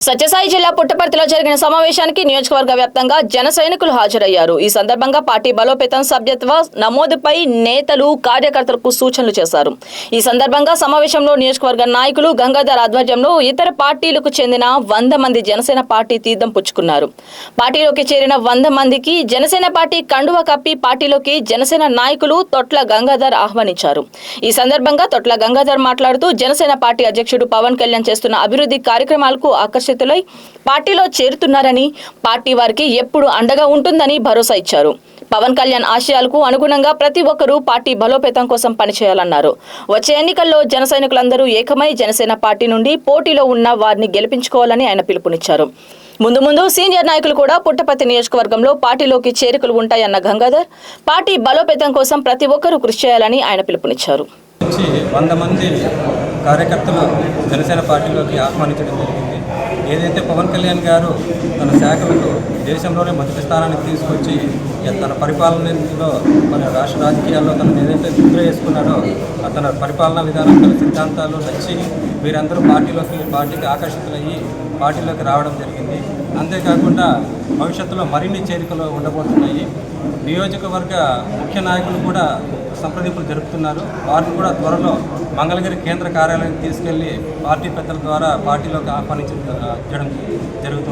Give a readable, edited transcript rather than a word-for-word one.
సత్యసాయి జిల్లా పుట్టపర్తిలో జరిగిన సమావేశానికి నియోజకవర్గ వ్యాప్తంగా జన సైనికులు హాజరయ్యారు. ఈ సందర్భంగా పార్టీ బలోపేతం సభ్యత్వ నమోదుపై నేతలు కార్యకర్తలకు సూచనలు చేశారు. ఈ సందర్భంగా సమావేశంలో నియోజకవర్గ నాయకులు గంగాధర్ ఆధ్వర్యంలో ఇతర పార్టీలకు చెందిన 100 మంది జనసేన పార్టీ తీర్థం పుచ్చుకున్నారు. పార్టీలోకి చేరిన 100 మందికి జనసేన పార్టీ కండువా కప్పి పార్టీలోకి జనసేన నాయకులు తొట్ల గంగాధర్ ఆహ్వానించారు. ఈ సందర్భంగా తొట్ల గంగాధర్ మాట్లాడుతూ జనసేన పార్టీ అధ్యక్షుడు పవన్ కళ్యాణ్ చేస్తున్న అభివృద్ధి కార్యక్రమాలకు పార్టీలో చేరుతున్నారని, పార్టీ వారికి ఎప్పుడు అండగా ఉంటుందని భరోసా ఇచ్చారు. పవన్ కళ్యాణ్ ఆశయాలకు అనుగుణంగా ప్రతి ఒక్కరూ పార్టీ బలోపేతం కోసం పనిచేయాలన్నారు. వచ్చే ఎన్నికల్లో జన సైనికులందరూ ఏకమై జనసేన పార్టీ నుండి పోటీలో ఉన్న వారిని గెలిపించుకోవాలని ఆయన పిలుపునిచ్చారు. ముందు సీనియర్ నాయకులు కూడా పుట్టపర్తి నియోజకవర్గంలో పార్టీలోకి చేరికలు ఉంటాయన్న గంగాధర్, పార్టీ బలోపేతం కోసం ప్రతి ఒక్కరూ కృషి చేయాలని ఆయన పిలుపునిచ్చారు. 100 మంది కార్యకర్తలు జనసేన పార్టీలోకి ఆహ్వానించడం జరిగింది. ఏదైతే పవన్ కళ్యాణ్ గారు తన శాఖలకు దేశంలోనే మొదటి స్థానానికి తీసుకొచ్చి తన పరిపాలనలో మన రాష్ట్ర రాజకీయాల్లో తను ఏదైతే ముద్ర వేసుకున్నారో తన పరిపాలనా విధానం, తన సిద్ధాంతాలు నచ్చి వీరందరూ పార్టీకి ఆకర్షితులయ్యి పార్టీలోకి రావడం జరిగింది. అంతేకాకుండా భవిష్యత్తులో మరిన్ని చేరికలు ఉండబోతున్నాయి. నియోజకవర్గ ముఖ్య నాయకులు కూడా సంప్రదింపులు జరుపుతున్నారు. వారిని కూడా త్వరలో మంగళగిరి కేంద్ర కార్యాలయానికి తీసుకెళ్లి పార్టీ పెద్దల ద్వారా పార్టీలోకి ఆహ్వానించడం జరుగుతుంది.